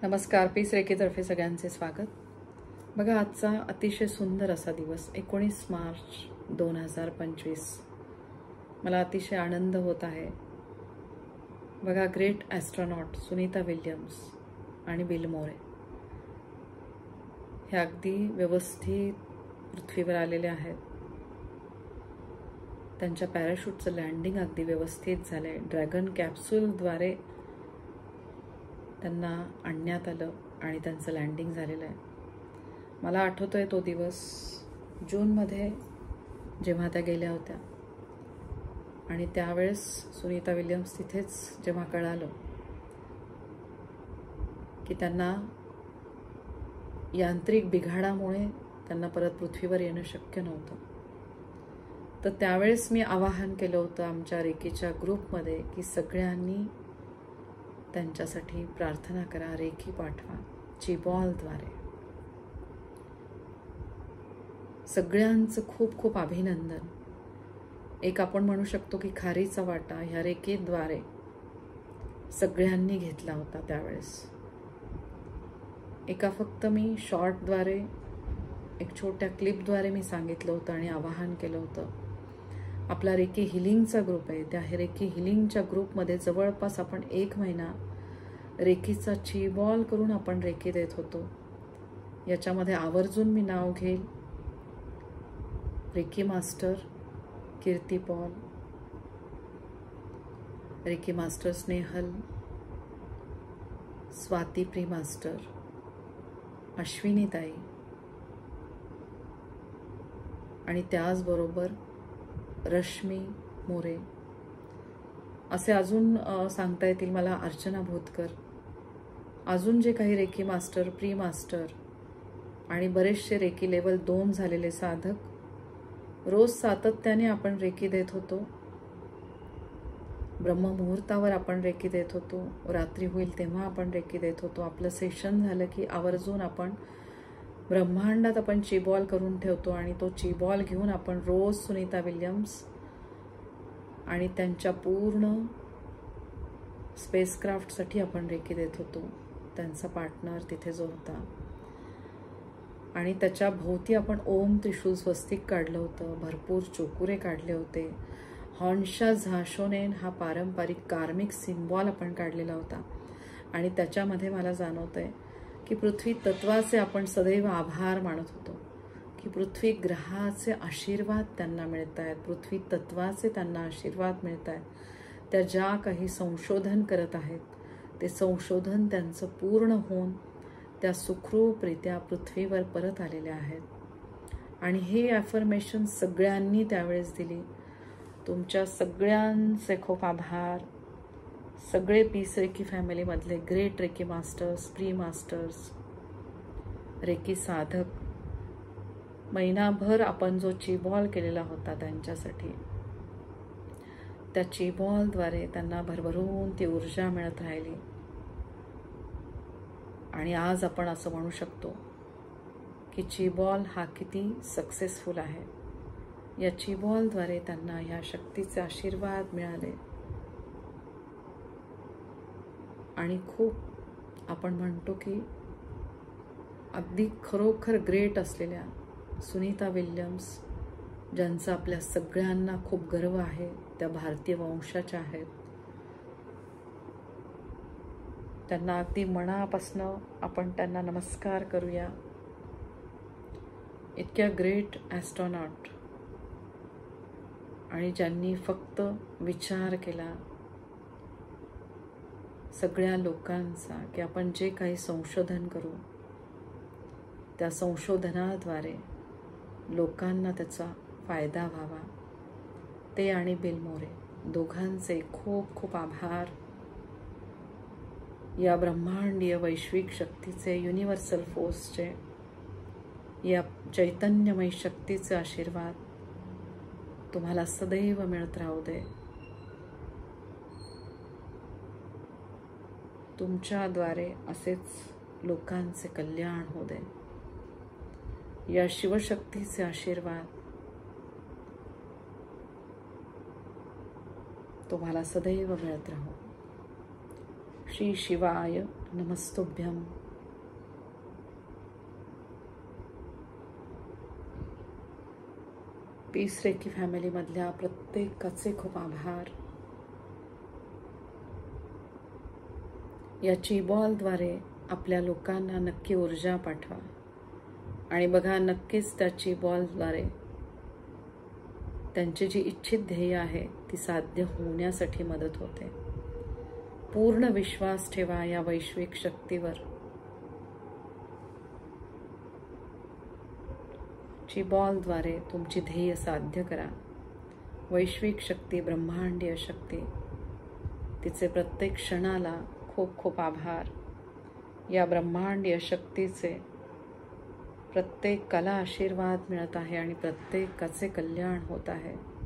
नमस्कार. पीस रेकीतर्फे सगळ्यांचे स्वागत. बघा, आजचा अतिशय सुंदर असा दिवस 19 मार्च 2025. मला अतिशय आनंद होत आहे. बघा, ग्रेट ॲस्ट्रॉनॉट सुनीता विल्यम्स आणि बिल मोरे हे अगदी व्यवस्थित पृथ्वीवर आलेले आहेत. त्यांच्या पॅराशूटचं लँडिंग अगदी व्यवस्थित झालं आहे. ड्रॅगन कॅप्सूलद्वारे त्यांना आणण्यात आलं आणि त्यांचं लँडिंग झालेलं आहे. मला आठवतोय तो दिवस जूनमध्ये जेव्हा त्या गेल्या होत्या आणि त्यावेळेस सुनीता विल्यम्स तिथेच जेव्हा कळालं की त्यांना यांत्रिक बिघाडामुळे त्यांना परत पृथ्वीवर येणं शक्य नव्हतं, तर त्यावेळेस मी आवाहन केलं होतं आमच्या रेकीच्या ग्रुपमध्ये की सगळ्यांनी त्यांच्यासाठी प्रार्थना करा, रेकी पाठवा चिबॉलद्वारे. सगळ्यांचं खूप खूप अभिनंदन. एक आपण म्हणू शकतो की खारीचा वाटा ह्या रेकीद्वारे सगळ्यांनी घेतला होता. त्यावेळेस एका फक्त मी शॉर्टद्वारे एक छोट्या क्लिपद्वारे मी सांगितलं होतं आणि आवाहन केलं होतं. आपला रेकी हिलिंगचा ग्रुप आहे, त्या रेकी हिलिंगच्या ग्रुपमध्ये जवळपास आपण 1 महिना रेकीचा चिबॉल करून आपण रेकी देत होतो. याच्यामध्ये आवर्जून मी नाव घेईल reiki master Kirti Paul, reiki master Snehal, Swati pre master, Ashwini tai आणि त्याचबरोबर रश्मी मोरे. असे अजून सांगता येतील मला, अर्चना भोतकर, अजून जे काही रेकी मास्टर, प्री मास्टर आणि बरेचसे रेकी लेवल 2 झालेले साधक रोज सातत्याने आपण रेकी देत होतो. ब्रह्ममुहूर्तावर आपण रेकी देत होतो, रात्री होईल तेव्हा आपण रेकी देत होतो. आपलं सेशन झालं की आवर्जून आपण ब्रह्मांडात आपण चिबॉल करून ठेवतो आणि तो चिबॉल घेऊन आपण रोज सुनीता विल्यम्स आणि त्यांच्या पूर्ण स्पेसक्राफ्टसाठी आपण रेकी देत होतो. त्यांचा पार्टनर तिथे जो होता आणि त्याच्या भोवती आपण ओम त्रिशूल स्वस्तिक काढलं होतं, भरपूर चोकुरे काढले होते. हॉन्शा झाशोनेन हा पारंपरिक कार्मिक सिम्बॉल आपण काढलेला होता आणि त्याच्यामध्ये मला जाणवतंय की पृथ्वी तत्वाचे आपण सदैव आभार मानत होतो की पृथ्वी ग्रहाचे आशीर्वाद त्यांना मिळत आहेत, पृथ्वी तत्वाचे त्यांना आशीर्वाद मिळत आहेत. त्या ज्या काही संशोधन करत आहेत ते संशोधन त्यांचं पूर्ण होऊन त्या सुखरूपरित्या पृथ्वीवर परत आलेल्या आहेत आणि हे ॲफर्मेशन सगळ्यांनी त्यावेळेस दिली. तुमच्या सगळ्यांचे खूप आभार. सगळे पीस रेकी फॅमिलीमधले great reiki masters, pre masters, reiki साधक, महिनाभर आपण जो चिबॉल केलेला होता त्यांच्यासाठी, त्या चिबॉलद्वारे त्यांना भरभरून ती ऊर्जा मिळत राहिली आणि आज आपण असं म्हणू शकतो की चिबॉल हा किती सक्सेसफुल आहे. या चिबॉलद्वारे त्यांना ह्या शक्तीचे आशीर्वाद मिळाले आणि खूप आपण म्हणतो की अगदी खरोखर ग्रेट असलेल्या सुनीता विल्यम्स, ज्यांचा आपल्या सगळ्यांना खूप गर्व आहे, त्या भारतीय वंशाच्या आहेत. त्यांना अगदी मनापासनं आपण त्यांना नमस्कार करूया. इतक्या ग्रेट ॲस्ट्रॉनॉट आणि ज्यांनी फक्त विचार केला सगळ्या लोकांचा की आपण जे काही संशोधन करू त्या संशोधनाद्वारे लोकांना त्याचा फायदा व्हावा. ते आणि बिल मोरे दोघांचे खूप खूप आभार. या ब्रह्मांडीय वैश्विक शक्तीचे, युनिव्हर्सल फोर्सचे, या चैतन्यमय शक्तीचे आशीर्वाद तुम्हाला सदैव मिळत राहू दे. तुमच्याद्वारे असेच लोकांचे कल्याण होऊ दे. या शिवशक्तीचे आशीर्वाद तुम्हाला सदैव मिळत राहो. श्री शिवाय नमस्तुभ्यम. पीस रेकी फॅमिलीमधल्या प्रत्येकाचे खूप आभार. या ची बॉलद्वारे आपल्या लोकांना नक्की ऊर्जा पाठवा आणि बघा नक्कीच त्या ची बॉलद्वारे त्यांची जी इच्छित ध्येय आहे ती साध्य होण्यासाठी मदत होते. पूर्ण विश्वास ठेवा या वैश्विक शक्तीवर. ची बॉलद्वारे तुमची ध्येय साध्य करा. वैश्विक शक्ती, ब्रह्मांडीय शक्ती, तिचे प्रत्येक क्षणाला खूप खूप आभार. या ब्रह्मांडीय शक्तीचे प्रत्येकाला आशीर्वाद मिळत आहे आणि प्रत्येकाचे कल्याण होत आहे.